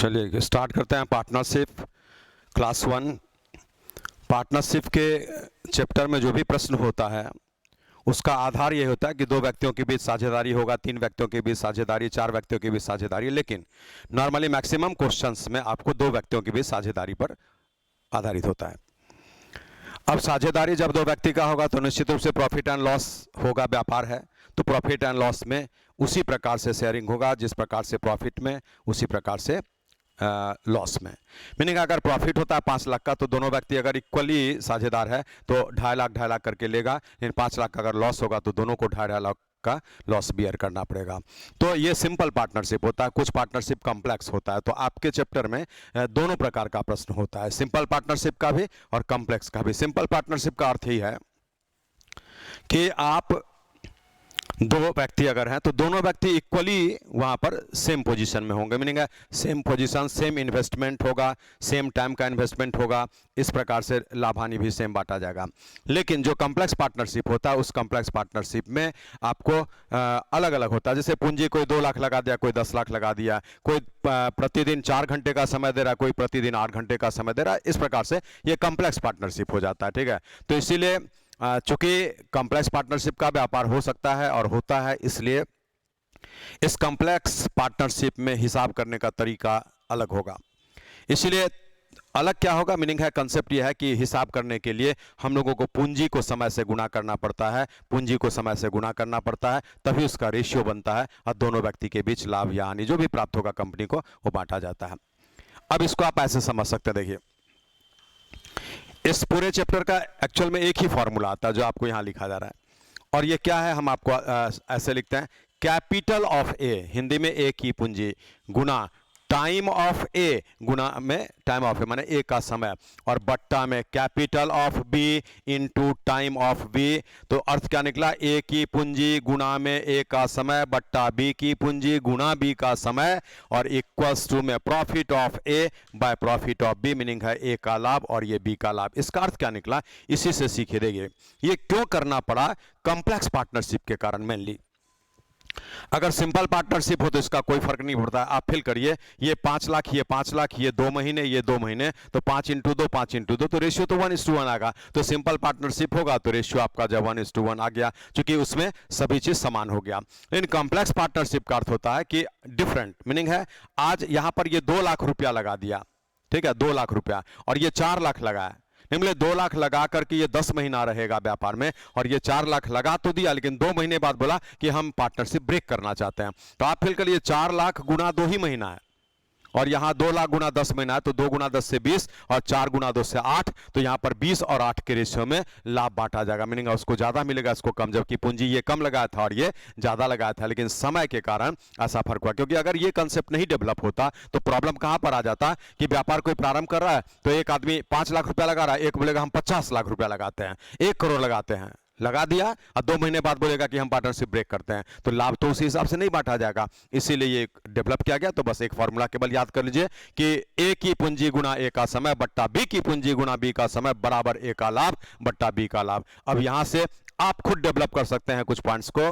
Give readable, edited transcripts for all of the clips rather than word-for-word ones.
चलिए स्टार्ट करते हैं पार्टनरशिप क्लास 1। पार्टनरशिप के चैप्टर में जो भी प्रश्न होता है उसका आधार ये होता है कि 2 व्यक्तियों के बीच साझेदारी होगा, 3 व्यक्तियों के बीच साझेदारी, 4 व्यक्तियों के बीच साझेदारी। लेकिन नॉर्मली मैक्सिमम क्वेश्चंस में आपको 2 व्यक्तियों के बीच साझेदारी पर आधारित होता है। अब साझेदारी जब 2 व्यक्ति का होगा तो निश्चित रूप से प्रॉफिट एंड लॉस होगा, व्यापार है तो प्रॉफिट एंड लॉस में उसी प्रकार से शेयरिंग होगा जिस प्रकार से प्रॉफिट में, उसी प्रकार से लॉस में। मीनिंग अगर प्रॉफिट होता है 5 लाख का तो दोनों व्यक्ति अगर इक्वली साझेदार है तो 2.5 लाख करके लेगा, लेकिन 5 लाख का अगर लॉस होगा तो दोनों को 2.5 लाख का लॉस बियर करना पड़ेगा। तो ये सिंपल पार्टनरशिप होता है। कुछ पार्टनरशिप कॉम्प्लेक्स होता है, तो आपके चैप्टर में दोनों प्रकार का प्रश्न होता है, सिंपल पार्टनरशिप का भी और कॉम्प्लेक्स का भी। सिंपल पार्टनरशिप का अर्थ ही है कि आप 2 व्यक्ति अगर हैं तो दोनों व्यक्ति इक्वली वहां पर सेम पोजीशन में होंगे। मीनिंग है सेम पोजीशन, सेम इन्वेस्टमेंट होगा, सेम टाइम का इन्वेस्टमेंट होगा, इस प्रकार से लाभ हानि भी सेम बांटा जाएगा। लेकिन जो कॉम्प्लेक्स पार्टनरशिप होता है उस कॉम्प्लेक्स पार्टनरशिप में आपको अलग अलग होता है। जैसे पूंजी कोई 2 लाख लगा दिया, कोई 10 लाख लगा दिया, कोई प्रतिदिन 4 घंटे का समय दे रहा है, कोई प्रतिदिन 8 घंटे का समय दे रहा है। इस प्रकार से ये कॉम्प्लेक्स पार्टनरशिप हो जाता है। ठीक है, तो इसीलिए चूंकि कॉम्प्लेक्स पार्टनरशिप का व्यापार हो सकता है और होता है, इसलिए इस कॉम्प्लेक्स पार्टनरशिप में हिसाब करने का तरीका अलग होगा। इसलिए अलग क्या होगा, मीनिंग है कंसेप्ट यह है कि हिसाब करने के लिए हम लोगों को पूंजी को समय से गुना करना पड़ता है, पूंजी को समय से गुना करना पड़ता है, तभी उसका रेशियो बनता है और दोनों व्यक्ति के बीच लाभ या हानि जो भी प्राप्त होगा कंपनी को वो बांटा जाता है। अब इसको आप ऐसे समझ सकते हैं, देखिए इस पूरे चैप्टर का एक्चुअल में एक ही फॉर्मूला आता है जो आपको यहां लिखा जा रहा है, और ये क्या है, हम आपको ऐसे लिखते हैं कैपिटल ऑफ ए, हिंदी में ए की पूंजी, गुना टाइम ऑफ ए, गुना में टाइम ऑफ ए माने ए का समय, और बट्टा में capital of B into time of B. तो अर्थ क्या निकला, ए की पूंजी गुना में ए का समय बट्टा बी की पूंजी गुना बी का समय, और इक्वल्स टू में profit of A by profit of B. Meaning है ए का लाभ और ये बी का लाभ। इसका अर्थ क्या निकला, इसी से सीखे देंगे ये क्यों करना पड़ा, कॉम्प्लेक्स पार्टनरशिप के कारण मेनली। अगर सिंपल पार्टनरशिप हो तो इसका कोई फर्क नहीं पड़ता। आप फिल करिए, ये 5 लाख, ये 5 लाख, ये 2 महीने, ये 2 महीने, तो 5 इंटू 2, 5 इंटू 2, तो रेशियो तो 1:1 आएगा। तो सिंपल पार्टनरशिप होगा तो रेशियो आपका जब 1:1 आ गया, क्योंकि उसमें सभी चीज समान हो गया। लेकिन कॉम्प्लेक्स पार्टनरशिप का अर्थ होता है कि डिफरेंट, मीनिंग है आज यहां पर ये 2 लाख रुपया लगा दिया, ठीक है 2 लाख रुपया, और ये 4 लाख लगाया, निम्न 2 लाख लगा करके ये 10 महीना रहेगा व्यापार में, और ये 4 लाख लगा तो दिया, लेकिन 2 महीने बाद बोला कि हम पार्टनरशिप ब्रेक करना चाहते हैं। तो आप फिर करिए 4 लाख गुना 2 ही महीना है, और यहां 2 लाख गुना 10 महीना है, तो 2 गुना 10 से 20 और 4 गुना 2 से 8, तो यहां पर 20 और 8 के रेशियो में लाभ बांटा जाएगा। मीनिंग उसको ज्यादा मिलेगा, इसको कम, जबकि पूंजी ये कम लगाया था और ये ज्यादा लगाया था, लेकिन समय के कारण ऐसा फर्क हुआ। क्योंकि अगर ये कंसेप्ट नहीं डेवलप होता तो प्रॉब्लम कहां पर आ जाता कि व्यापार कोई प्रारंभ कर रहा है तो एक आदमी 5 लाख रुपया लगा रहा है, एक बोलेगा हम 50 लाख रुपया लगाते हैं, 1 करोड़ लगाते हैं, लगा दिया, और 2 महीने बाद बोलेगा कि हम पार्टनरशिप ब्रेक करते हैं, तो लाभ तो उसी हिसाब से नहीं बांटा जाएगा। इसीलिए ये डेवलप किया गया। तो बस एक फॉर्मूला केवल याद कर लीजिए कि ए की पूंजी गुना ए का समय बट्टा बी की पूंजी गुना बी का समय बराबर ए का लाभ बट्टा बी का लाभ। अब यहां से आप खुद डेवलप कर सकते हैं कुछ पॉइंट्स को।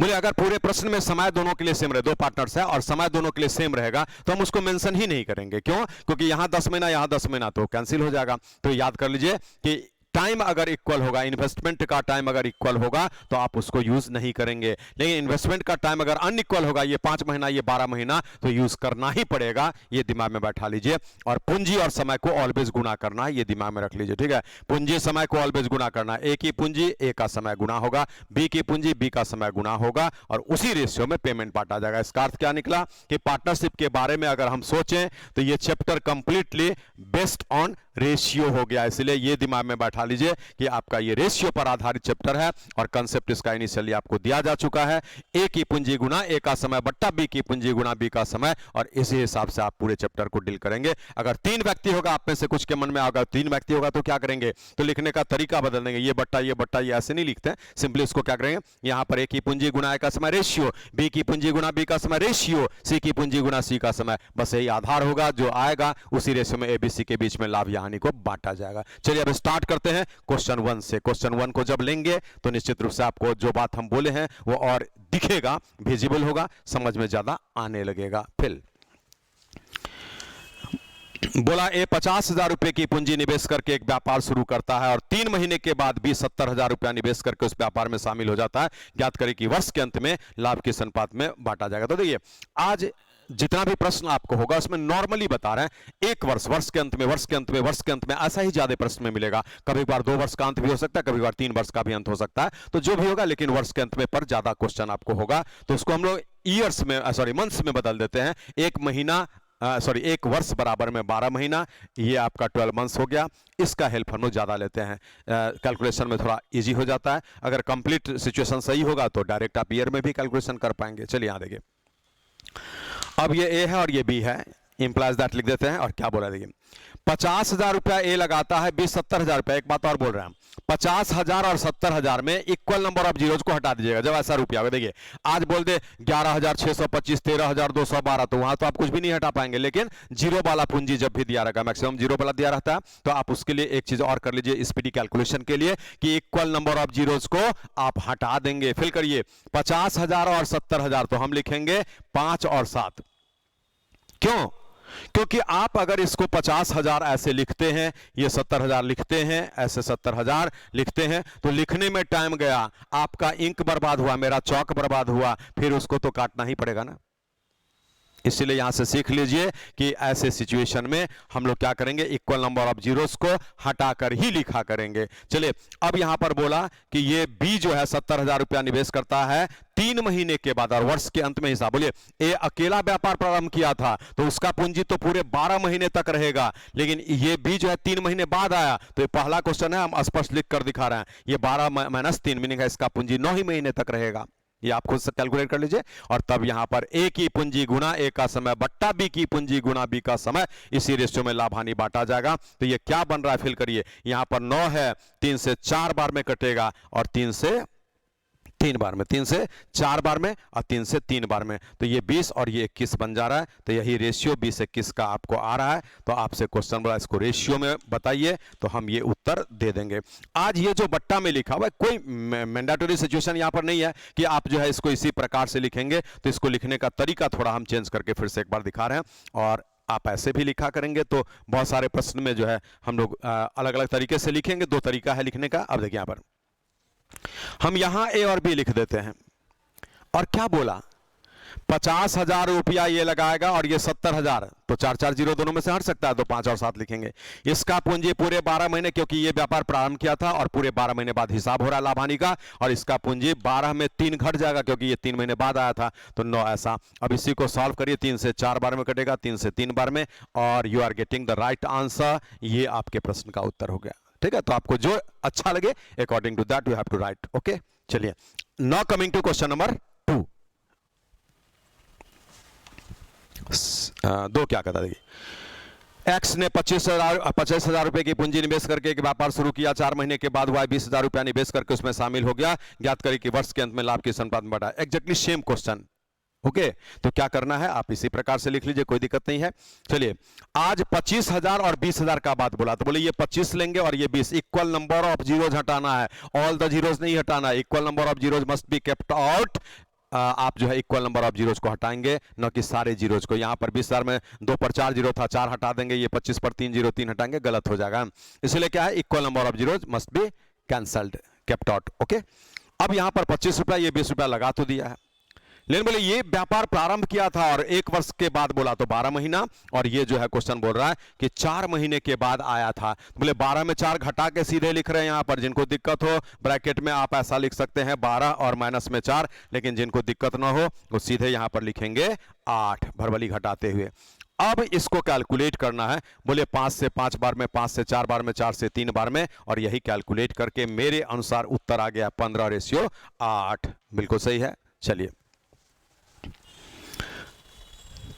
बोले अगर पूरे प्रश्न में समय दोनों के लिए सेम रहे, 2 पार्टनर्स है और समय दोनों के लिए सेम रहेगा, तो हम उसको मेंशन ही नहीं करेंगे। क्यों? क्योंकि यहां 10 महीना, यहां 10 महीना, तो कैंसिल हो जाएगा। तो याद कर लीजिए कि टाइम अगर इक्वल होगा, इन्वेस्टमेंट का टाइम अगर इक्वल होगा तो आप उसको यूज नहीं करेंगे, लेकिन इन्वेस्टमेंट का टाइम अगर अनइक्वल होगा, ये 5 महीना, ये 12 महीना, तो यूज करना ही पड़ेगा। ये दिमाग में बैठा लीजिए। और पूंजी और समय को ऑलवेज गुना करना है, ये दिमाग में रख लीजिए। ठीक है, पूंजी समय को ऑलवेज गुना करना है। ए की पूंजी ए का समय गुना होगा, बी की पूंजी बी का समय गुना होगा, और उसी रेशियो में पेमेंट बांटा जाएगा। इसका अर्थ क्या निकला कि पार्टनरशिप के बारे में अगर हम सोचें तो ये chapter completely based on ratio हो गया। इसलिए ये दिमाग में बैठा लीजिए कि आपका ये रेशियो पर आधारित चैप्टर है, और कंसेप्ट इसका इनिशियली आपको दिया जा चुका है। ए की पूंजी गुना ए का समय बट्टा बी की पूंजी गुना बी का समय, और इसी हिसाब से आप पूरे चैप्टर को डील करेंगे। अगर 3 व्यक्ति होगा, आप में से कुछ के मन में अगर 3 व्यक्ति होगा तो क्या करेंगे, तो लिखने का तरीका बदल देंगे, ये बट्टा ये ऐसे नहीं लिखते हैं। सिंपली इसको क्या करेंगे, यहां पर ए की पूंजी गुना ए का समय रेशियो, बी की पूंजी गुना बी का समय रेशियो, सी की पूंजी गुना सी का समय, बस यही आधार होगा। जो आएगा उसी रेशियो में एबीसी के बीच में लाभ या हानि को बांटा जाएगा। चलिए अब स्टार्ट करते हैं क्वेश्चन 1 से। क्वेश्चन 1 को जब लेंगे तो निश्चित रूप से आपको जो बात हम बोले हैं वो और दिखेगा, विजिबल होगा, समझ में ज्यादा आने लगेगा। फिर बोला ए 50,000 रुपए की पूंजी निवेश करके एक व्यापार शुरू करता है और 3 महीने के बाद भी 70,000 रुपया निवेश करके उस व्यापार में शामिल हो जाता है। ज्ञात करें कि वर्ष के अंत में लाभ किस अनुपात में बांटा जाएगा। तो देखिए आज जितना भी प्रश्न आपको होगा उसमें नॉर्मली बता रहे हैं एक वर्ष के अंत में, वर्ष के अंत में, वर्ष के अंत में, ऐसा ही ज्यादा प्रश्न में मिलेगा। कभी बार 2 वर्ष का अंत भी हो सकता है, कभी बार 3 वर्ष का भी अंत हो सकता है, तो जो भी होगा, लेकिन वर्ष के अंत में पर ज्यादा क्वेश्चन आपको होगा। तो उसको हम लोग ईयर्स में मंथ्स में बदल देते हैं। एक वर्ष बराबर में 12 महीना, ये आपका 12 मंथ्स हो गया। इसका हेल्प हम लोग ज़्यादा लेते हैं, कैलकुलेशन में थोड़ा इजी हो जाता है। अगर कंप्लीट सिचुएशन सही होगा तो डायरेक्ट आप ईयर में भी कैलकुलेशन कर पाएंगे। चलिए यहाँ देखिए, अब ये ए है और ये बी है, इंप्लाइज दैट लिख देते हैं। और क्या बोला देखिए, 50,000 रुपया ए लगाता है, बी 70,000 रुपया। एक बात और बोल रहे हैं, 50,000 और 70,000 में इक्वल नंबर ऑफ जीरोज को हटा दीजिएगा जब ऐसा रुपया होगा। देखिए आज बोल दे 11,625, 13,212, तो वहां तो आप कुछ भी नहीं हटा पाएंगे। लेकिन जीरो वाला पूंजी जब भी दिया रहेगा, मैक्सिमम जीरो वाला दिया रहता है, तो आप उसके लिए एक चीज और कर लीजिए स्पीडी कैलकुलेशन के लिए कि इक्वल नंबर ऑफ जीरोज को आप हटा देंगे। फिल करिए 50,000 और 70,000, तो हम लिखेंगे 5 और 7। क्यों? क्योंकि आप अगर इसको 50,000 ऐसे लिखते हैं, ये 70,000 लिखते हैं, ऐसे 70,000 लिखते हैं, तो लिखने में टाइम गया, आपका इंक बर्बाद हुआ, मेरा चौक बर्बाद हुआ, फिर उसको तो काटना ही पड़ेगा ना। इसलिए यहां से सीख लीजिए कि ऐसे सिचुएशन में हम लोग क्या करेंगे, इक्वल नंबर ऑफ जीरोस को हटाकर ही लिखा करेंगे। चलिए अब यहां पर बोला कि ये बी जो है 70,000 रुपया निवेश करता है 3 महीने के बाद और वर्ष के अंत में हिसाब। बोलिए ये अकेला व्यापार प्रारंभ किया था तो उसका पूंजी तो पूरे 12 महीने तक रहेगा, लेकिन ये बी जो है 3 महीने बाद आया, तो ये पहला क्वेश्चन है, हम स्पष्ट लिख कर दिखा रहे हैं, ये 12 माइनस 3 मीनिंग है इसका पूंजी 9 ही महीने तक रहेगा। ये आप खुद से कैलकुलेट कर लीजिए। और तब यहां पर ए की पूंजी गुना ए का समय बट्टा बी की पूंजी गुना बी का समय, इसी रेशियो में लाभ हानि बांटा जाएगा। तो ये क्या बन रहा है, फिल करिए। यहां पर 9 है, 3 से 4 बार में कटेगा और 3 से 3 बार में, 3 से 4 बार में और 3 से 3 बार में, तो ये 20 और ये 21 बन जा रहा है। तो यही रेशियो 20-21 का आपको आ रहा है। तो आपसे क्वेश्चन बोला इसको रेशियो में बताइए, तो हम ये उत्तर दे देंगे। आज ये जो बट्टा में लिखा हुआ है, कोई मैंडेटरी सिचुएशन यहाँ पर नहीं है कि आप जो है इसको इसी प्रकार से लिखेंगे। तो इसको लिखने का तरीका थोड़ा हम चेंज करके फिर से एक बार दिखा रहे हैं। और आप ऐसे भी लिखा करेंगे तो बहुत सारे प्रश्न में जो है हम लोग अलग अलग तरीके से लिखेंगे। 2 तरीका है लिखने का। अब देखिए यहाँ पर हम यहां ए और बी लिख देते हैं। और क्या बोला, 50,000 रुपया ये लगाएगा और ये 70,000, तो 4 जीरो दोनों में से हट सकता है, तो 5 और 7 लिखेंगे। इसका पूंजी पूरे 12 महीने, क्योंकि ये व्यापार प्रारंभ किया था और पूरे 12 महीने बाद हिसाब हो रहा है लाभ हानि का, और इसका पूंजी 12 में 3 घट जाएगा क्योंकि ये 3 महीने बाद आया था, तो 9 ऐसा। अब इसी को सॉल्व करिए, 3 से 4 बार में कटेगा, 3 से 3 बार में, और you are getting the right answer. ये आपके प्रश्न का उत्तर हो गया। ठीक है, तो आपको जो अच्छा लगे according to that you have to write. Okay, चलिए now coming to question number 2। 2 क्या कहता है, देखिए एक्स ने 25,000 रुपए की पूंजी निवेश करके एक व्यापार शुरू किया। 4 महीने के बाद हुआ 20,000 रुपया निवेश करके उसमें शामिल हो गया। ज्ञात करें कि वर्ष के अंत में लाभ किस अनुपात में बढ़ा। Exactly same question. ओके, तो क्या करना है, आप इसी प्रकार से लिख लीजिए, कोई दिक्कत नहीं है। चलिए आज 25,000 और 20,000 का बात बोला, तो बोले ये 25 लेंगे और ये 20, इक्वल नंबर ऑफ जीरोज हटाना है, ऑल द जीरोज नहीं हटाना है, equal number of zeros must be kept out. आप जो है इक्वल नंबर ऑफ जीरोज को हटाएंगे, न कि सारे जीरोज को। यहां पर 20,000 में 2 पर 4 जीरो था, 4 हटा देंगे। ये 25 पर 3 जीरो, 3 हटाएंगे, गलत हो जाएगा। इसलिए क्या है, equal number of zeros must be cancelled, kept out. Okay, अब यहां पर 25 रुपया, ये 20 रुपया लगा तो दिया है, लेकिन बोले ये व्यापार प्रारंभ किया था और 1 वर्ष के बाद बोला तो 12 महीना, और ये जो है क्वेश्चन बोल रहा है कि 4 महीने के बाद आया था। तो बोले 12 में 4 घटा के सीधे लिख रहे हैं। यहां पर जिनको दिक्कत हो ब्रैकेट में आप ऐसा लिख सकते हैं 12 और माइनस में 4, लेकिन जिनको दिक्कत ना हो वो सीधे यहां पर लिखेंगे 8 भरवली घटाते हुए। अब इसको कैलकुलेट करना है, बोले 5 से 5 बार में, 5 से 4 बार में, 4 से 3 बार में, और यही कैलकुलेट करके मेरे अनुसार उत्तर आ गया 15:8। बिल्कुल सही है। चलिए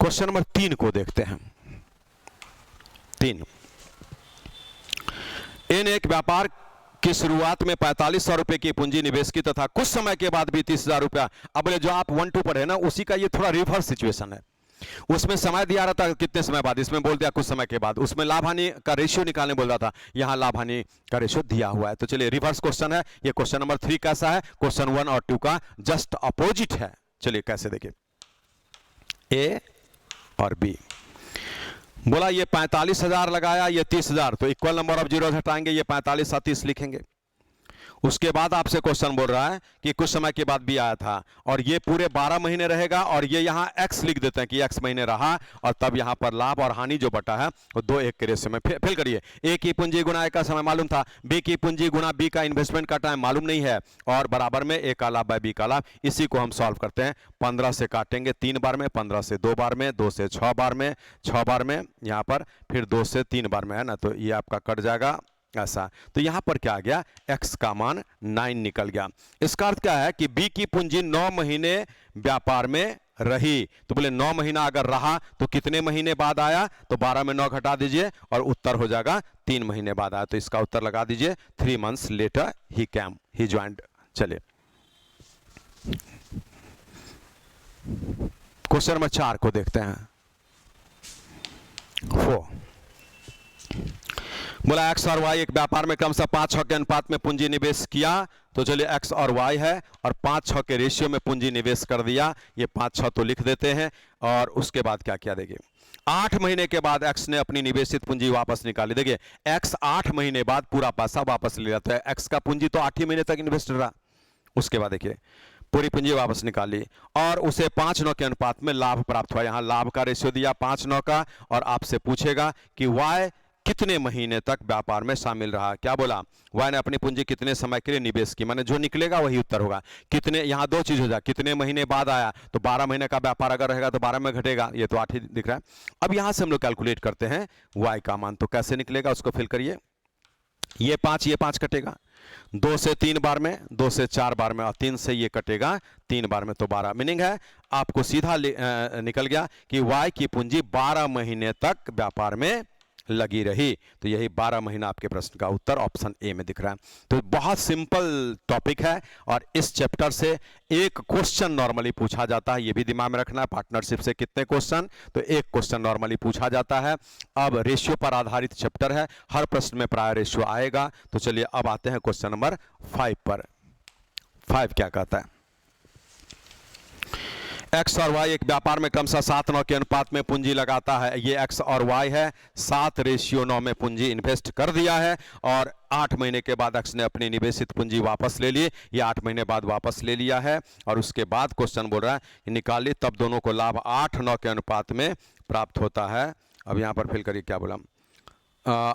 क्वेश्चन नंबर 3 को देखते हैं। 3, इन एक व्यापार की शुरुआत में 4500 रुपए की पूंजी निवेश की तथा कुछ समय के बाद भी 30,000 रुपया। अब बोले जो आप 1-2 पढ़े ना, उसी का ये थोड़ा रिवर्स सिचुएशन है। उसमें समय दिया रहा था कितने समय बाद, इसमें बोल दिया कुछ समय के बाद। उसमें लाभ हानि का रेशियो निकालने बोल रहा था, यहां लाभ हानि का रेशियो दिया हुआ है। तो चलिए रिवर्स क्वेश्चन है ये। क्वेश्चन नंबर 3 कैसा है, क्वेश्चन 1 और 2 का जस्ट अपोजिट है। चलिए कैसे देखिए, ए और बी। बोला ये 45,000 लगाया, ये 30,000, तो इक्वल नंबर ऑफ जीरो हटाएंगे, ये 45 और 30 लिखेंगे। उसके बाद आपसे क्वेश्चन बोल रहा है कि कुछ समय के बाद भी आया था, और ये पूरे 12 महीने रहेगा, और ये यहाँ x लिख देते हैं कि x महीने रहा, और तब यहाँ पर लाभ और हानि जो बटा है वो 2:1 के रेशियो में। फिल करिए, a की पूंजी गुना a का समय मालूम था, b की पूंजी गुना b का इन्वेस्टमेंट का टाइम मालूम नहीं है, और बराबर में a का लाभ बाय b का लाभ। इसी को हम सॉल्व करते हैं। 15 से काटेंगे 3 बार में, 15 से 2 बार में, 2 से 6 बार में, 6 बार में यहाँ पर, फिर 2 से 3 बार में, है ना, तो ये आपका कट जाएगा ऐसा। तो यहां पर क्या आ गया, x का मान 9 निकल गया। इसका अर्थ क्या है कि b की पूंजी 9 महीने व्यापार में रही, तो बोले 9 महीना अगर रहा तो कितने महीने बाद आया, तो 12 में 9 घटा दीजिए और उत्तर हो जाएगा 3 महीने बाद आया। तो इसका उत्तर लगा दीजिए 3 मंथ्स लेटर ही ज्वाइंड। चलिए क्वेश्चन नंबर 4 को देखते हैं। 4 बोला x और y एक व्यापार में क्रमशः 5:6 के अनुपात में पूंजी निवेश किया। तो चलिए x और y है और 5:6 के रेशियो में पूंजी निवेश कर दिया, ये 5:6 तो लिख देते हैं। और उसके बाद क्या किया, देखिए 8 महीने के बाद x ने अपनी निवेशित पूंजी वापस निकाली। देखिए x 8 महीने बाद पूरा पैसा वापस ले जाता है, x का पूंजी तो 8 ही महीने तक इन्वेस्ट रहा। उसके बाद देखिए पूरी पूंजी वापस निकाली और उसे 5:9 के अनुपात में लाभ प्राप्त हुआ। यहाँ लाभ का रेशियो दिया 5:9 का, और आपसे पूछेगा कि y कितने महीने तक व्यापार में शामिल रहा। क्या बोला, वाई ने अपनी पूंजी कितने समय के लिए निवेश की, माने जो निकलेगा वही उत्तर होगा। कितने, यहाँ 2 चीज हो जाए, कितने महीने बाद आया, तो 12 महीने का व्यापार अगर रहेगा तो 12 में घटेगा, ये तो 8 ही दिख रहा है। अब यहां से हम लोग कैलकुलेट करते हैं वाई का मान, तो कैसे निकलेगा उसको फिल करिए। ये 5 कटेगा 2 से 3 बार में, 2 से 4 बार में, और 3 से ये कटेगा 3 बार में, तो 12। मीनिंग है आपको सीधा निकल गया कि वाई की पूंजी 12 महीने तक व्यापार में लगी रही। तो यही 12 महीना आपके प्रश्न का उत्तर ऑप्शन ए में दिख रहा है। तो बहुत सिंपल टॉपिक है, और इस चैप्टर से एक क्वेश्चन नॉर्मली पूछा जाता है, ये भी दिमाग में रखना है। पार्टनरशिप से कितने क्वेश्चन, तो एक क्वेश्चन नॉर्मली पूछा जाता है। अब रेशियो पर आधारित चैप्टर है, हर प्रश्न में प्राय रेशियो आएगा। तो चलिए अब आते हैं क्वेश्चन नंबर 5 पर। 5 क्या कहता है, x और y एक व्यापार में क्रमशः 7:9 के अनुपात में पूंजी लगाता है। ये x और y है, 7:9 में पूंजी इन्वेस्ट कर दिया है, और 8 महीने के बाद x ने अपनी निवेशित पूंजी वापस ले ली। ये 8 महीने बाद वापस ले लिया है, और उसके बाद क्वेश्चन बोल रहा है कि निकाली, तब दोनों को लाभ 8:9 के अनुपात में प्राप्त होता है। अब यहाँ पर फिल करिए, क्या बोला,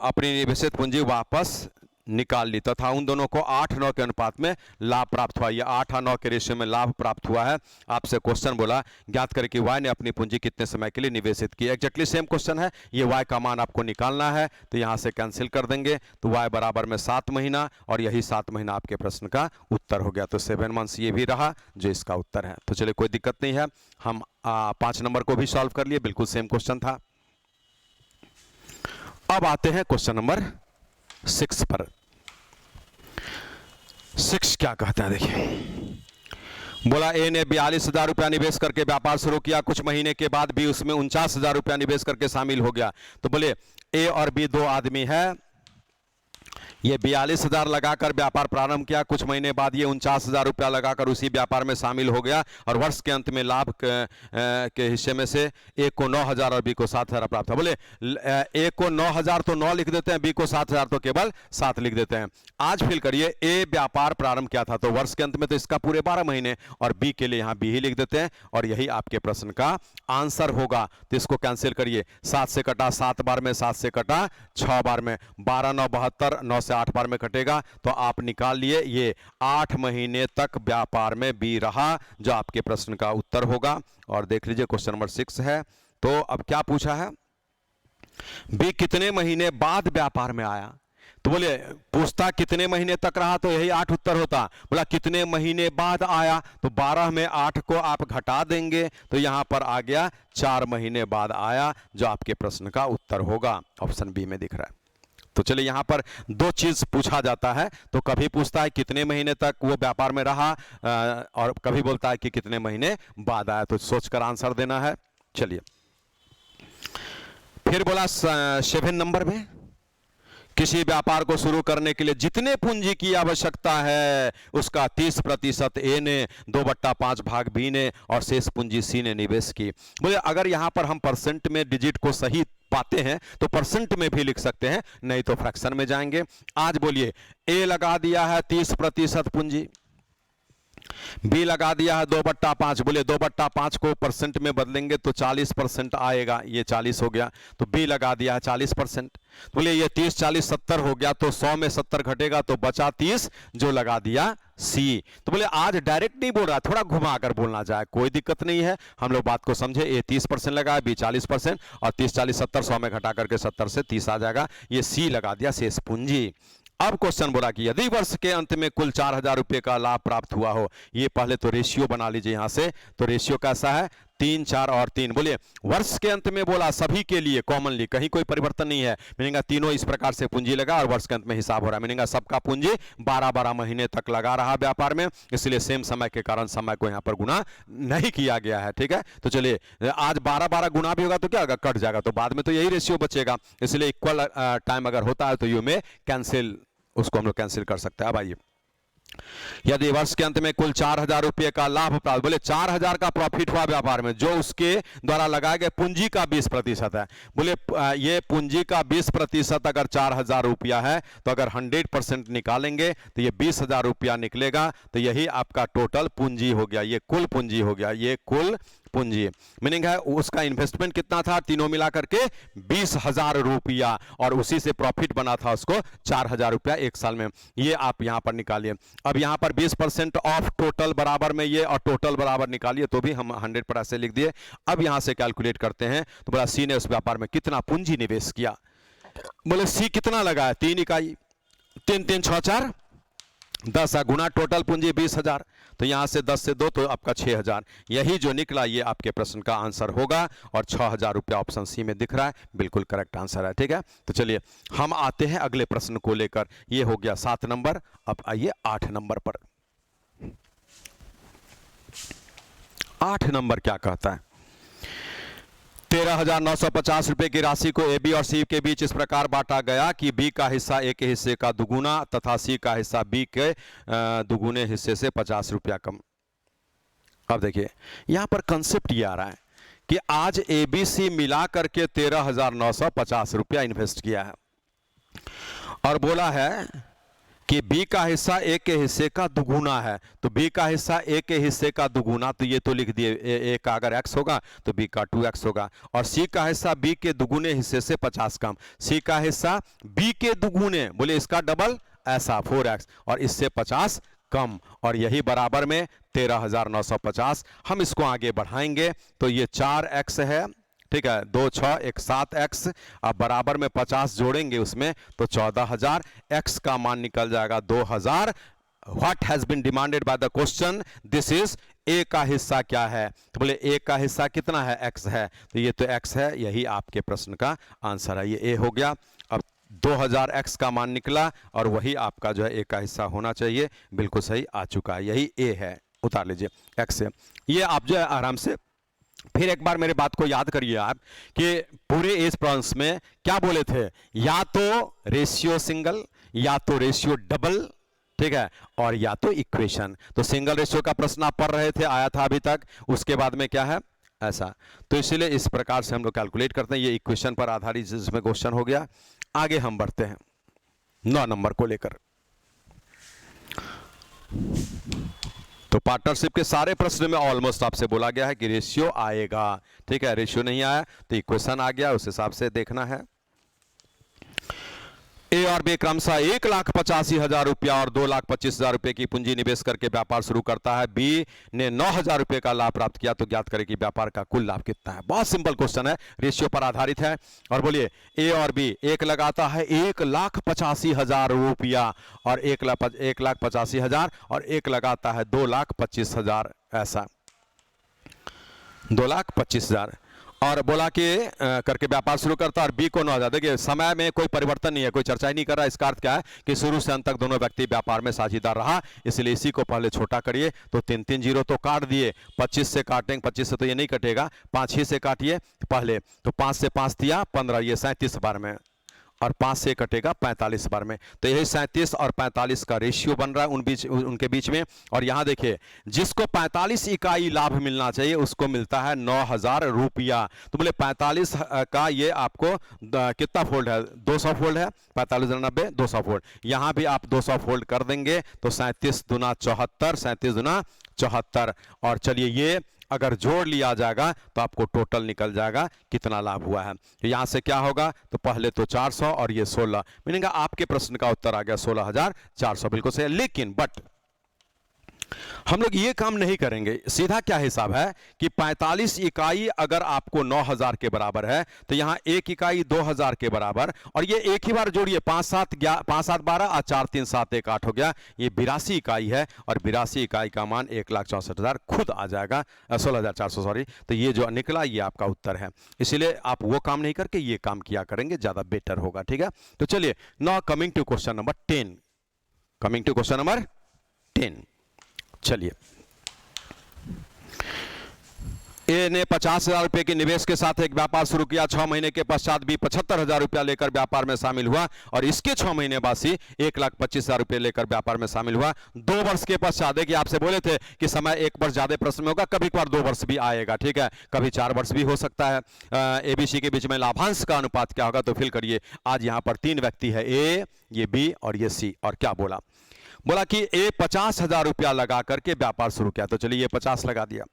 अपनी निवेशित पूंजी वापस निकाल ली तथा उन दोनों को 8:9 के अनुपात में लाभ प्राप्त हुआ। ये 8:9 के रेशियो में लाभ प्राप्त हुआ है। आपसे क्वेश्चन बोला ज्ञात करें कि वाई ने अपनी पूंजी कितने समय के लिए निवेशित की। एग्जैक्टली सेम क्वेश्चन है, ये वाई का मान आपको निकालना है, तो यहां से कैंसिल कर देंगे, तो वाई बराबर में 7 महीना, और यही 7 महीना आपके प्रश्न का उत्तर हो गया। तो 7 मंथ्स ये भी रहा जो इसका उत्तर है। तो चलिए कोई दिक्कत नहीं है, हम 5 नंबर को भी सॉल्व कर लिए, बिल्कुल सेम क्वेश्चन था। अब आते हैं क्वेश्चन नंबर 6 पर। 6 क्या कहता है, देखिए बोला ए ने 42,000 रुपया निवेश करके व्यापार शुरू किया। कुछ महीने के बाद भी उसमें 49,000 रुपया निवेश करके शामिल हो गया। तो बोले ए और बी 2 आदमी है, ये 42,000 लगाकर व्यापार प्रारंभ किया, कुछ महीने बाद ये 49,000 रुपया लगाकर उसी व्यापार में शामिल हो गया, और वर्ष के अंत में लाभ के हिस्से में से ए को 9,000 और बी को 7,000 प्राप्त था। बोले ए को 9,000 तो 9 लिख देते हैं, बी को 7,000 तो केवल 7 लिख देते हैं। आज फिल करिए, ए व्यापार प्रारंभ किया था तो वर्ष के अंत में, तो इसका पूरे 12 महीने, और बी के लिए यहाँ बी ही लिख देते हैं, और यही आपके प्रश्न का आंसर होगा। तो इसको कैंसिल करिए, 7 से कटा 7 बार में, 7 से कटा 6 बार में, 12 9 72, 9 से 8 बार में कटेगा, तो आप निकाल लिए ये 8 महीने तक व्यापार में बी रहा, जो आपके प्रश्न का उत्तर होगा। और देख लीजिए क्वेश्चन नंबर 6 है। तो अब क्या पूछा है, बी कितने महीने बाद व्यापार में आया। तो बोले पूछता कितने महीने तक रहा, तो यही 8 उत्तर होता। बोला कितने महीने बाद आया, तो 12 में 8 को आप घटा देंगे, तो यहां पर आ गया 4 महीने बाद आया, जो आपके प्रश्न का उत्तर होगा। ऑप्शन बी में दिख रहा है। तो चलिए यहां पर 2 चीज पूछा जाता है, तो कभी पूछता है कितने महीने तक वो व्यापार में रहा, और कभी बोलता है कि कितने महीने बाद आया, तो सोचकर आंसर देना है। चलिए फिर बोला 7 नंबर में, किसी व्यापार को शुरू करने के लिए जितने पूंजी की आवश्यकता है उसका 30% ए ने, 2/5 भाग बी ने, और शेष पूंजी सी ने निवेश की। बोले अगर यहां पर हम परसेंट में डिजिट को सही पाते हैं तो परसेंट में भी लिख सकते हैं, नहीं तो फ्रैक्शन में जाएंगे। आज बोलिए ए लगा दिया है 30% पूंजी, बी लगा दिया है 2/5, बोले 2/5 को परसेंट में बदलेंगे तो 40% आएगा, ये 40 हो गया, तो बी लगा दिया है 40%। बोले ये 30 40 70 हो गया, तो 100 में 70 घटेगा तो बचा 30, जो लगा दिया सी। तो बोले आज डायरेक्ट नहीं बोल रहा, थोड़ा घुमा कर बोलना चाहे, कोई दिक्कत नहीं है, हम लोग बात को समझे। ए 30% लगा, बी 40%, और 30 40 70 100 में घटा करके 70 से 30 आ जाएगा, ये सी लगा दिया शेष पूंजी। अब क्वेश्चन बोला कि यदि वर्ष के अंत में कुल 4000 रुपये का लाभ प्राप्त हुआ हो, ये पहले तो रेशियो बना लीजिए यहां से, तो रेशियो कैसा है 3 4 और 3। बोलिए वर्ष के अंत में बोला सभी के लिए कॉमनली, कहीं कोई परिवर्तन नहीं है, मीनिंग तीनों इस प्रकार से पूंजी लगा और वर्ष के अंत में हिसाब हो रहा है, मीनिंग सबका पूंजी 12-12 महीने तक लगा रहा व्यापार में, इसलिए सेम समय के कारण समय को यहां पर गुना नहीं किया गया है। ठीक है, तो चलिए आज 12-12 गुना भी होगा तो क्या होगा, कट जाएगा, तो बाद में तो यही रेशियो बचेगा, इसलिए इक्वल टाइम अगर होता है तो यू में कैंसिल, उसको हम लोग कैंसिल कर सकते हैं। अब आइए, यदि वर्ष के अंत में कुल 4000 रुपये का लाभ प्राप्त, बोले 4000 का प्रॉफिट हुआ व्यापार में, जो उसके द्वारा लगाए गए पूंजी का 20% है। बोले ये पूंजी का 20% अगर 4000 रुपया है, तो अगर 100% निकालेंगे तो ये 20000 रुपया निकलेगा, तो यही आपका टोटल पूंजी हो गया, ये कुल पूंजी हो गया, ये कुल पूंजी। मीनिंग है उसका इन्वेस्टमेंट कितना था, तीनों मिला करके 20000 रुपया, और उसी से प्रॉफिट बना था उसको 4000 रुपया एक साल में, ये आप यहां पर निकालिए। अब यहां पर 20% ऑफ टोटल बराबर में ये, और टोटल बराबर निकालिए तो भी हम 100 पर ऐसे लिख दिए। अब यहां से कैलकुलेट करते हैं, तो बोला सी ने उस व्यापार में कितना पूंजी निवेश किया। बोले सी कितना लगा है, 3 इकाई, 3 3 6 4 10 गुना टोटल पूंजी 20000, तो यहां से 10 से 2 तो आपका 6000, यही जो निकला ये आपके प्रश्न का आंसर होगा, और 6000 रुपया ऑप्शन सी में दिख रहा है, बिल्कुल करेक्ट आंसर है। ठीक है, तो चलिए हम आते हैं अगले प्रश्न को लेकर, ये हो गया 7 नंबर। अब आइए 8 नंबर पर। 8 नंबर क्या कहता है, 13,950 रुपए की राशि को ए बी और सी के बीच इस प्रकार बांटा गया कि बी का हिस्सा ए के हिस्से का दुगुना तथा सी का हिस्सा बी के दुगुने हिस्से से 50 रुपया कम। अब देखिए यहां पर कंसेप्ट ये आ रहा है कि आज ए बी सी मिला करके 13,950 रुपया इन्वेस्ट किया है, और बोला है कि बी का हिस्सा ए के हिस्से का दुगुना है, तो बी का हिस्सा ए के हिस्से का दुगुना, तो ये तो लिख दिए, ए का अगर x होगा तो बी का 2x होगा, और सी का हिस्सा बी के दुगुने हिस्से से 50 कम, सी का हिस्सा बी के दुगुने, बोले इसका डबल ऐसा 4x, और इससे 50 कम, और यही बराबर में 13,950। हम इसको आगे बढ़ाएंगे तो ये 4x है, ठीक है, 2 6 1 7x, अब बराबर में 50 जोड़ेंगे उसमें तो 14000, x का मान निकल जाएगा 2000। What has been demanded by the question, this is A का हिस्सा क्या है, तो बोले ए का हिस्सा कितना है, x है, तो ये तो x है, यही आपके प्रश्न का आंसर है, ये ए हो गया। अब 2000 x का मान निकला, और वही आपका जो है ए का हिस्सा होना चाहिए, बिल्कुल सही आ चुका है, यही ए है, उतार लीजिए x से। ये आप जो है आराम से फिर एक बार मेरे बात को याद करिए आप, कि पूरे इस प्रश्न में क्या बोले थे, या तो रेशियो सिंगल, या तो रेशियो डबल, ठीक है, और या तो इक्वेशन। तो सिंगल रेशियो का प्रश्न आप पढ़ रहे थे, आया था अभी तक, उसके बाद में क्या है ऐसा, तो इसलिए इस प्रकार से हम लोग कैलकुलेट करते हैं, ये इक्वेशन पर आधारित जिसमें क्वेश्चन हो गया। आगे हम बढ़ते हैं 9 नंबर को लेकर। तो पार्टनरशिप के सारे प्रश्न में ऑलमोस्ट आपसे बोला गया है कि रेशियो आएगा, ठीक है, रेशियो नहीं आया तो इक्वेशन आ गया, उस हिसाब से देखना है। ए और बी क्रमशः 1,85,000 रुपया और 2,25,000 रुपए की पूंजी निवेश करके व्यापार शुरू करता है। बी ने 9,000 रुपए का लाभ प्राप्त किया, तो ज्ञात करें कि व्यापार का कुल लाभ कितना है। बहुत सिंपल क्वेश्चन है, रेशियो पर आधारित है। और बोलिए ए और बी, एक लगाता है 1,85,000 रुपया और 1,85,000, और एक लगाता है 2,25,000, ऐसा 2,25,000, और बोला कि करके व्यापार शुरू करता है, और बी को 9,000। देखिए समय में कोई परिवर्तन नहीं है, कोई चर्चा ही नहीं कर रहा। इसका अर्थ क्या है कि शुरू से अंत तक दोनों व्यक्ति व्यापार में साझेदार रहा, इसलिए इसी को पहले छोटा करिए, तो 3 0 तो काट दिए, 25 से काटेंगे, 25 से तो ये नहीं कटेगा, 5 ही से काटिए पहले, तो 5 से 5 दिया 15, ये 37 बार में, और 5 से कटेगा 45 बार में। तो यही 37 और 45 का रेशियो बन रहा है उनके बीच में। और यहां देखिए, जिसको 45 इकाई लाभ मिलना चाहिए उसको मिलता है 9,000 रुपया। तो बोले 45 का ये आपको कितना फोल्ड है, 200 फोल्ड है, 45 90 200 फोल्ड। यहां भी आप 200 फोल्ड कर देंगे तो 37 दूना 74, 37 दूना 74। और चलिए ये अगर जोड़ लिया जाएगा तो आपको टोटल निकल जाएगा कितना लाभ हुआ है। तो यहां से क्या होगा, तो पहले तो 400 और ये 16, मीनिंग आपके प्रश्न का उत्तर आ गया 16,400, बिल्कुल सही। लेकिन बट हम लोग ये काम नहीं करेंगे। सीधा क्या हिसाब है कि 45 इकाई अगर आपको 9,000 के बराबर है तो यहां एक इकाई 2,000 के बराबर, और ये एक ही बार जोड़िए 5 7 12 और 4 3 7 1 8 हो गया, ये 82 इकाई है। और 82 इकाई का मान 1,64,000 खुद आ जाएगा, 16,400 सॉरी। तो ये जो निकला ये आपका उत्तर है। इसीलिए आप वो काम नहीं करके ये काम किया करेंगे, ज्यादा बेटर होगा, ठीक है। तो चलिए now coming to question number 10, coming to question number 10। चलिए, ए ने 50,000 रुपए के निवेश के साथ एक व्यापार शुरू किया। 6 महीने के पश्चात भी 75,000 रुपया लेकर व्यापार में शामिल हुआ और इसके 6 महीने बाद ही 1,25,000 रुपए लेकर व्यापार में शामिल हुआ। 2 वर्ष के पश्चात, देखिए आपसे बोले थे कि समय 1 वर्ष ज्यादा प्रश्न में होगा, कभी कभार 2 वर्ष भी आएगा, ठीक है, कभी 4 वर्ष भी हो सकता है। एबीसी के बीच में लाभांश का अनुपात क्या होगा, तो फिल करिए। आज यहां पर 3 व्यक्ति है, ए, ये बी और ये सी। और क्या बोला कि ए 50,000 रुपया लगा करके व्यापार शुरू किया। तो चलिए ये 50 लगा दिया।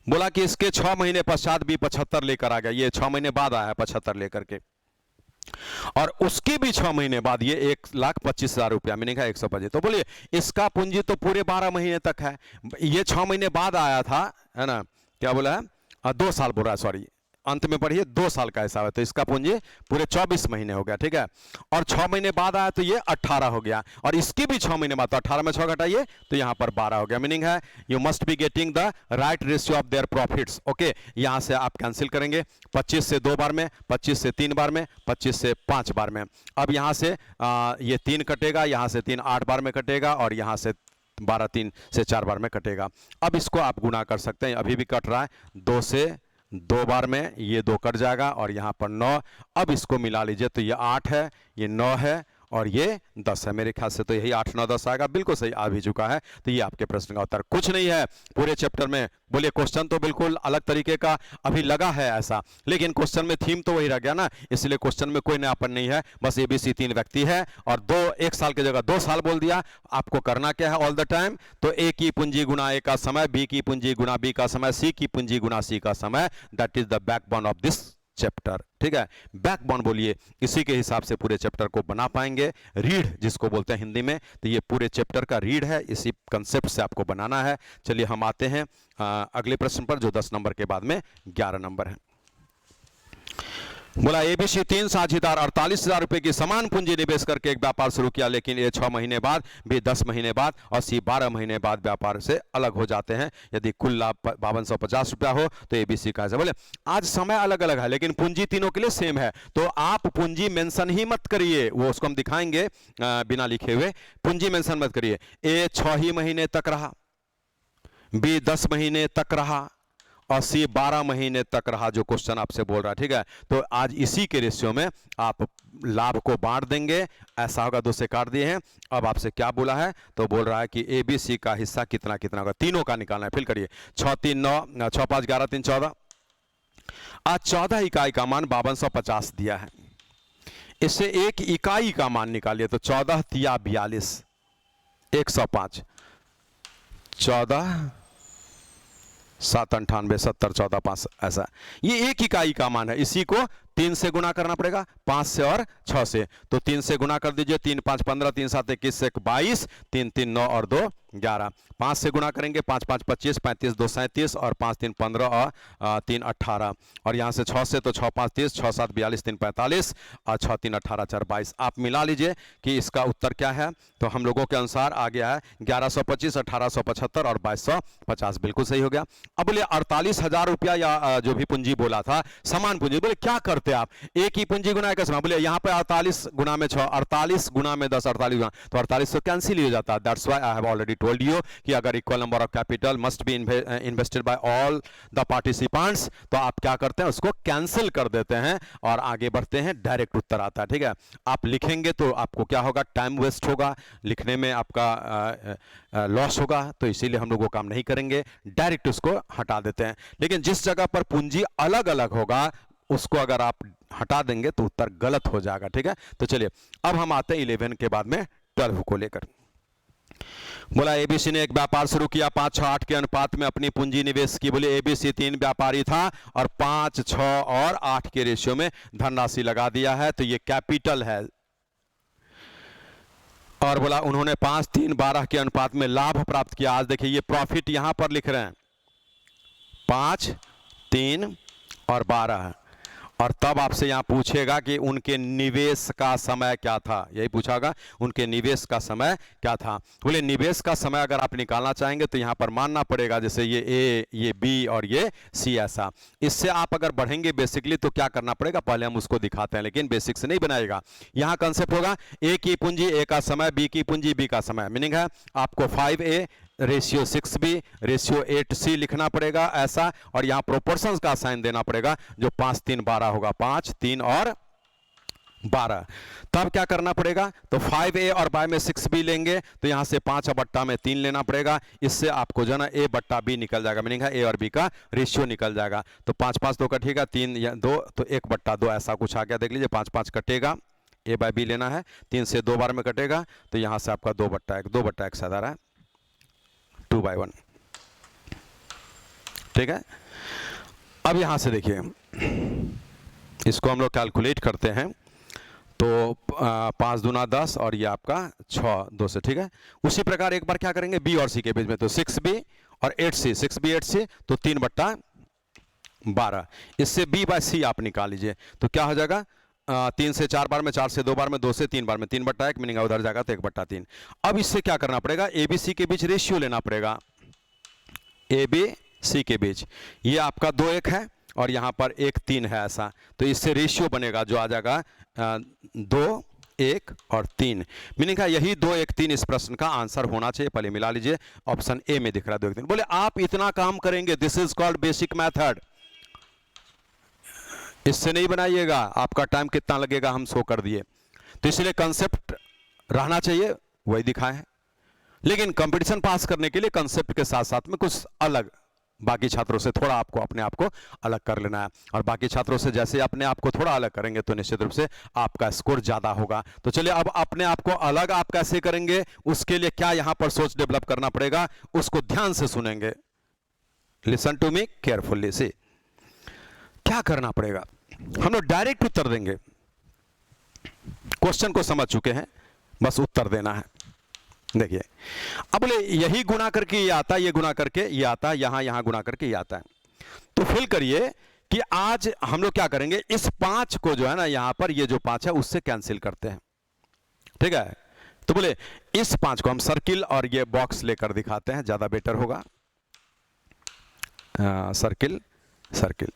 बोला कि इसके 6 महीने पश्चात भी 75 लेकर आ गया, ये 6 महीने बाद आया 75 लेकर के, और उसके भी 6 महीने बाद ये 1,25,000 रुपया, मीनिंग है 125। तो बोलिए इसका पूंजी तो पूरे 12 महीने तक है, ये 6 महीने बाद आया था, है ना, क्या बोला है 2 साल बोल रहा है, सॉरी अंत में पढ़िए 2 साल का हिसाब है। तो इसका पूंजी पूरे 24 महीने हो गया, ठीक है। और 6 महीने बाद आया तो ये 18 हो गया, और इसके भी 6 महीने बाद, तो 18 में 6 घटाइए तो यहां पर 12 हो गया। मीनिंग है you must be getting the right ratio of their profits. Okay, यहां से आप कैंसिल करेंगे, 25 से 2 बार में, 25 से 3 बार में, 25 से 5 बार में। अब यहां से ये 3 कटेगा, यहां से 3 8 बार में कटेगा, और यहां से 12 3 से 4 बार में कटेगा। अब इसको आप गुना कर सकते हैं, अभी भी कट रहा है, 2 से 2 बार में ये 2 कट जाएगा, और यहां पर 9। अब इसको मिला लीजिए तो ये 8 है, ये 9 है, और ये 10 है। मेरे ख्याल से तो यही 8 9 10 आएगा, बिल्कुल सही आ भी चुका है। तो ये आपके प्रश्न का उत्तर। कुछ नहीं है पूरे चैप्टर में, बोलिए क्वेश्चन तो बिल्कुल अलग तरीके का अभी लगा है ऐसा, लेकिन क्वेश्चन में थीम तो वही रह गया ना, इसलिए क्वेश्चन में कोई नयापन नहीं है। बस एबीसी 3 व्यक्ति है और 1 साल की जगह 2 साल बोल दिया। आपको करना क्या है ऑल द टाइम, तो ए की पूंजी गुना ए का समय, बी की पूंजी गुना बी का समय, सी की पूंजी गुना सी का समय। That is the backbone of this chapter, ठीक है। बैकबोन बोलिए, इसी के हिसाब से पूरे चैप्टर को बना पाएंगे। रीढ़ जिसको बोलते हैं हिंदी में, तो ये पूरे चैप्टर का रीढ़ है, इसी कंसेप्ट से आपको बनाना है। चलिए हम आते हैं अगले प्रश्न पर, जो 10 नंबर के बाद में 11 नंबर है। बोला एबीसी 3 साझेदार 48,000 रुपए की समान पूंजी निवेश करके एक व्यापार शुरू किया, लेकिन ये 6 महीने बाद, बी 10 महीने बाद और सी 12 महीने बाद व्यापार से अलग हो जाते हैं। यदि कुल लाभ 5250 रुपया हो तो एबीसी का ऐसा। बोले आज समय अलग अलग है लेकिन पूंजी तीनों के लिए सेम है, तो आप पूंजी मेंशन ही मत करिए, वो उसको हम दिखाएंगे बिना लिखे हुए। पूंजी मेंशन मत करिए। ए 6 ही महीने तक रहा, बी 10 महीने तक रहा और सी 12 महीने तक रहा, जो क्वेश्चन आपसे बोल रहा है, ठीक है। तो आज इसी के रेशियो में आप लाभ को बांट देंगे, ऐसा होगा। 2 से काट दिए हैं। अब आपसे क्या बोला है, तो बोल रहा है कि ए बी सी का हिस्सा कितना कितना होगा, तीनों का निकालना है। फिर करिए 6 3 9, 6 5 11 3 14। आज 14 इकाई का मान 5250 दिया है, इससे एक इकाई का मान निकालिए, तो 14 तिया 42 105, 14 7 98 70 14 5, ऐसा। ये एक इकाई का मान है, इसी को 3 से गुना करना पड़ेगा, 5 से और 6 से। तो 3 से गुना कर दीजिए, 3 5 15, 3 7 21, 1 22, 3 3 9 और 2 11। 5 से गुना करेंगे, 5 5 25, 35 2 37 और 5 3 15 और 3 18। और यहाँ से 6 से तो 6 5 30, 6 7 42, 3 45 और 6 3 18 4 22। आप मिला लीजिए कि इसका उत्तर क्या है। तो हम लोगों के अनुसार आ गया है 1125, 1875 और 2250, बिल्कुल सही हो गया। अब बोले 48,000 रुपया या जो भी पूंजी बोला था, समान पूंजी, बोले क्या करते सकते आप। एक ही पूंजी गुना एक समय, बोले यहाँ पे 48 गुना में 6, 48 गुना में 10, 48 गुना, तो 48 तो कैंसिल ही हो जाता है। That's why I have already told you कि अगर equal number of capital must be invested bye all the participants, तो आप क्या करते हैं, उसको कैंसिल कर देते हैं और आगे बढ़ते हैं, डायरेक्ट उत्तर आता है। ठीक है, आप लिखेंगे तो आपको क्या होगा, टाइम वेस्ट होगा, लिखने में आपका लॉस होगा, तो इसीलिए हम लोग वो काम नहीं करेंगे, डायरेक्ट उसको हटा देते हैं। लेकिन जिस जगह पर पूंजी अलग अलग होगा उसको अगर आप हटा देंगे तो उत्तर गलत हो जाएगा। ठीक है, तो चलिए अब हम आते हैं 11 के बाद में 12 को लेकर। बोला एबीसी ने एक व्यापार शुरू किया, 5, 6, 8 के अनुपात में अपनी पूंजी निवेश की। बोले एबीसी 3 व्यापारी था और 5, 6 और 8 के रेशियो में धनराशि लगा दिया है, तो ये कैपिटल है। और बोला उन्होंने 5, 3, 12 के अनुपात में लाभ प्राप्त किया। आज देखिए ये प्रॉफिट यहां पर लिख रहे हैं 5, 3 और 12, और तब आपसे यहां पूछेगा कि उनके निवेश का समय क्या था, यही पूछागा उनके निवेश का समय क्या था। बोले निवेश का समय अगर आप निकालना चाहेंगे तो यहां पर मानना पड़ेगा जैसे ये ए, ये बी और ये सी, ऐसा। इससे आप अगर बढ़ेंगे बेसिकली तो क्या करना पड़ेगा, पहले हम उसको दिखाते हैं, लेकिन बेसिक से नहीं बनाएगा। यहां कंसेप्ट होगा ए की पूंजी ए का समय, बी की पूंजी बी का समय। मीनिंग है आपको 5A ratio 6B ratio 8C लिखना पड़ेगा ऐसा, और यहां प्रोपोर्शंस का साइन देना पड़ेगा जो 5, 3, 12 होगा, 5, 3 और 12। तब क्या करना पड़ेगा, तो 5A और बाय में 6B लेंगे तो यहां से 5 बट्टा में 3 लेना पड़ेगा। इससे आपको जो है ना A बट्टा B निकल जाएगा, मीनिंग है A और B का रेशियो निकल जाएगा। तो 5, 5 2 कटेगा, 3 या 2 तो 1 बट्टा 2 ऐसा कुछ आ गया। देख लीजिए 5, 5 कटेगा, A बाय B लेना है, 3 से 2 बार में कटेगा तो यहां से आपका 2 बट्टा 1, 2 बट्टा 1 साधा रहा है 2/1। ठीक है, अब यहां से देखिए इसको हम लोग कैलकुलेट करते हैं तो 5 दूना 10 और ये आपका 6 2 से। ठीक है, उसी प्रकार एक बार क्या करेंगे बी और सी के बीच में, तो 6B और 8C, 6B 8C तो 3 बट्टा 12। इससे B बाय C आप निकाल लीजिए तो क्या हो जाएगा, 3 से 4 बार में, 4 से 2 बार में, 2 से 3 बार में, 3 बट्टा 1 मीनिंग उधर जाएगा तो 1 बट्टा 3। अब इससे क्या करना पड़ेगा, ABC के बीच रेशियो लेना पड़ेगा, ABC के बीच ये आपका 2 1 है और यहां पर 1 3 है ऐसा, तो इससे रेशियो बनेगा जो आ जाएगा 2 1 और 3। मीनिंग है यही 2 1 3 इस प्रश्न का आंसर होना चाहिए। पहले मिला लीजिए, ऑप्शन ए में दिख रहा है 2 1 3। बोले आप इतना काम करेंगे, this is called basic method, इससे नहीं बनाइएगा, आपका टाइम कितना लगेगा हम शो कर दिए। तो इसलिए कंसेप्ट रहना चाहिए, वही दिखाए हैं, लेकिन कंपटीशन पास करने के लिए कंसेप्ट के साथ साथ में कुछ अलग बाकी छात्रों से थोड़ा आपको अपने आप को अलग कर लेना है, और बाकी छात्रों से जैसे अपने आप को थोड़ा अलग करेंगे तो निश्चित रूप से आपका स्कोर ज्यादा होगा। तो चलिए अब अपने आप को अलग आप कैसे करेंगे, उसके लिए क्या यहां पर सोच डेवलप करना पड़ेगा, उसको ध्यान से सुनेंगे। Listen to me carefully. से क्या करना पड़ेगा, हम लोग डायरेक्ट उत्तर देंगे, क्वेश्चन को समझ चुके हैं, बस उत्तर देना है। देखिए अब बोले यही गुना करके ये आता है, ये गुना करके ये आता है, यहां गुना करके ये आता है। तो फिल करिए कि आज हम लोग क्या करेंगे, इस 5 को जो है ना यहां पर ये जो 5 है उससे कैंसिल करते हैं। ठीक है, तो बोले इस 5 को हम सर्किल और ये बॉक्स लेकर दिखाते हैं, ज्यादा बेटर होगा। सर्किल सर्किल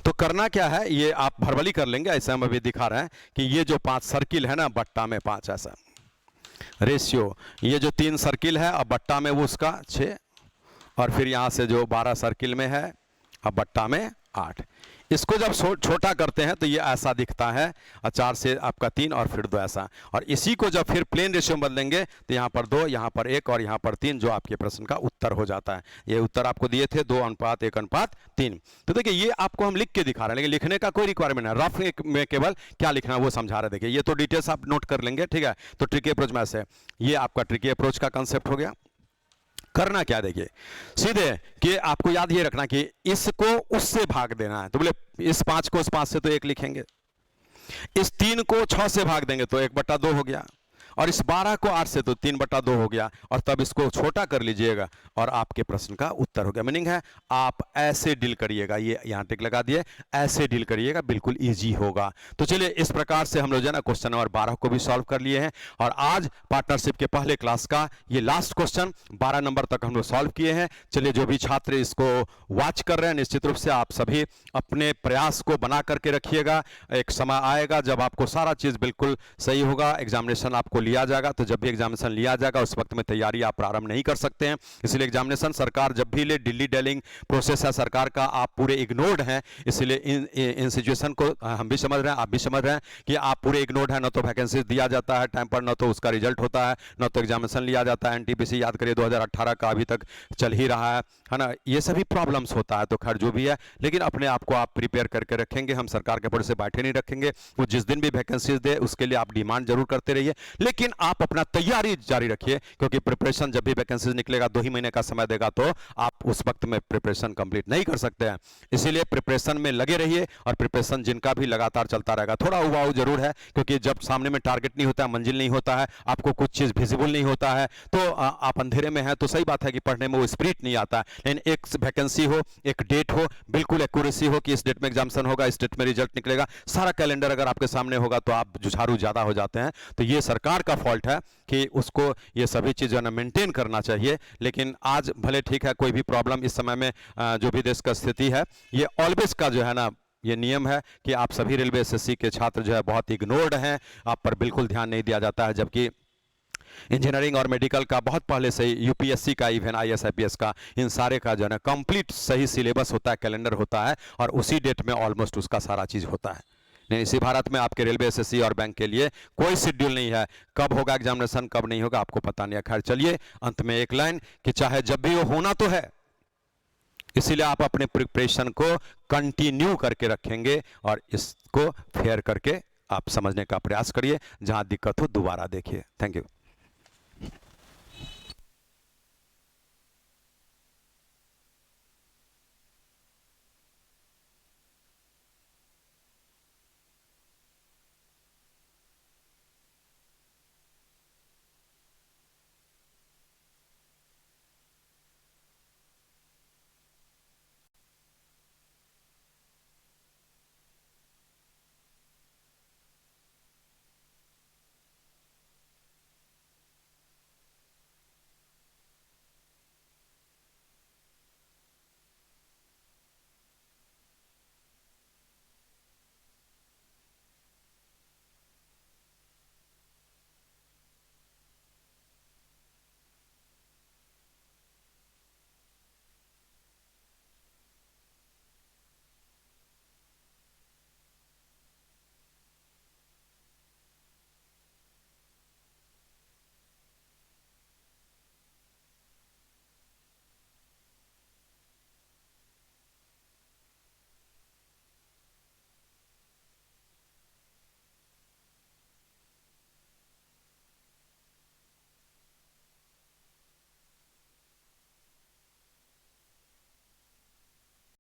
तो करना क्या है, ये आप भरवली कर लेंगे, ऐसे हम अभी दिखा रहे हैं कि ये जो 5 सर्किल है ना बट्टा में 5 ऐसा रेशियो, ये जो 3 सर्किल है अब बट्टा में वो उसका 6, और फिर यहां से जो 12 सर्किल में है अब बट्टा में 8। इसको जब छोटा करते हैं तो ये ऐसा दिखता है, और 4 से आपका 3 और फिर 2 ऐसा, और इसी को जब फिर प्लेन रेशियो में बदलेंगे तो यहाँ पर 2, यहाँ पर 1 और यहाँ पर 3, जो आपके प्रश्न का उत्तर हो जाता है। ये उत्तर आपको दिए थे 2 अनुपात 1 अनुपात 3। तो देखिए ये आपको हम लिख के दिखा रहे हैं, लेकिन लिखने का कोई रिक्वायरमेंट है, रफ में केवल क्या लिखना है वो समझा रहे हैं। देखिए ये तो डिटेल्स आप नोट कर लेंगे। ठीक है, तो ट्रिकी अप्रोच में ऐसे, ये आपका ट्रिकी अप्रोच का कंसेप्ट हो गया। करना क्या, देखिए सीधे कि आपको याद ये रखना कि इसको उससे भाग देना है। तो बोले इस 5 को उस 5 से तो 1 लिखेंगे, इस 3 को 6 से भाग देंगे तो 1 बट्टा 2 हो गया, और इस 12 को 8 से तो 3/2 हो गया, और तब इसको छोटा कर लीजिएगा और आपके प्रश्न का उत्तर हो गया। मीनिंग है आप ऐसे डील करिएगा, ये यहाँ टिक लगा दिए, ऐसे डील करिएगा, बिल्कुल ईजी होगा। तो चलिए इस प्रकार से हम लोग जो है ना क्वेश्चन नंबर 12 को भी सॉल्व कर लिए हैं, और आज पार्टनरशिप के पहले क्लास का ये लास्ट क्वेश्चन 12 नंबर तक हम लोग सॉल्व किए हैं। चलिए जो भी छात्र इसको वॉच कर रहे हैं, निश्चित रूप से आप सभी अपने प्रयास को बना करके रखिएगा। एक समय आएगा जब आपको सारा चीज बिल्कुल सही होगा, एग्जामिनेशन आपको लिया जाएगा, तो जब भी एग्जामिनेशन लिया जाएगा उस वक्त में तैयारी आप प्रारंभ नहीं कर सकते हैं। इसलिए एग्जामिनेशन सरकार जब भी ले, दिल्ली डेलिंग प्रोसेस है सरकार का, आप पूरे इग्नोर्ड हैं। इसलिए इन सिचुएशन को हम भी समझ रहे हैं, आप भी समझ रहे हैं कि आप पूरे इग्नोर्ड हैं। न तो वैकेंसी दिया जाता है टाइम पर, न तो उसका रिजल्ट होता है, न तो एग्जामिनेशन लिया जाता है। एनटीपीसी याद करिए 2018 का अभी तक चल ही रहा है ना। ये सभी प्रॉब्लम्स होता है, तो खैर जो भी है, लेकिन अपने आप को आप प्रिपेयर करके रखेंगे। हम सरकार के भरोसे बैठे नहीं रखेंगे, वो जिस दिन भी वैकेंसीज दे उसके लिए आप डिमांड जरूर करते रहिए, लेकिन आप अपना तैयारी जारी रखिए, क्योंकि प्रिपरेशन जब भी वैकेंसीज निकलेगा 2 ही महीने का समय देगा, तो आप उस वक्त में प्रिपरेशन कंप्लीट नहीं कर सकते हैं। इसीलिए प्रिपरेशन में लगे रहिए, और प्रिपरेशन जिनका भी लगातार चलता रहेगा। थोड़ा उबाऊ जरूर है, क्योंकि जब सामने में टारगेट नहीं होता है, मंजिल नहीं होता है, आपको कुछ चीज विजिबल नहीं होता है, तो आप अंधेरे में हैं, तो सही बात है कि पढ़ने में वो स्पिरिट नहीं आता है। लेकिन एक वैकेंसी हो, एक डेट हो, बिल्कुल एक्यूरेसी हो कि इस डेट में एग्जामिनेशन होगा, इस डेट में रिजल्ट निकलेगा, सारा कैलेंडर अगर आपके सामने होगा तो आप जुझारू ज्यादा हो जाते हैं। तो ये सरकार का फॉल्ट है कि उसको ये सभी चीजें ना मेंटेन करना चाहिए। लेकिन आज भले ठीक है, कोई भी प्रॉब्लम इस समय में जो भी देश का स्थिति है, ये ऑलवेज का जो है ना ये नियम है कि आप सभी रेलवे एसएससी के छात्र जो है बहुत इग्नोर्ड हैं, आप पर बिल्कुल ध्यान नहीं दिया जाता है। जबकि इंजीनियरिंग और मेडिकल का बहुत पहले से यूपीएससी का, इवन आईएएस आईपीएस का, इन सारे का जो है ना कंप्लीट सही सिलेबस होता है, कैलेंडर होता है, और उसी डेट में ऑलमोस्ट उसका सारा चीज होता है। नहीं, इसी भारत में आपके रेलवे एसएससी और बैंक के लिए कोई शेड्यूल नहीं है, कब होगा एग्जामिनेशन, कब नहीं होगा, आपको पता नहीं है। खैर चलिए, अंत में एक लाइन कि चाहे जब भी वो होना तो है, इसीलिए आप अपने प्रिपरेशन को कंटिन्यू करके रखेंगे, और इसको फेयर करके आप समझने का प्रयास करिए। जहां दिक्कत हो दोबारा देखिए। Thank you.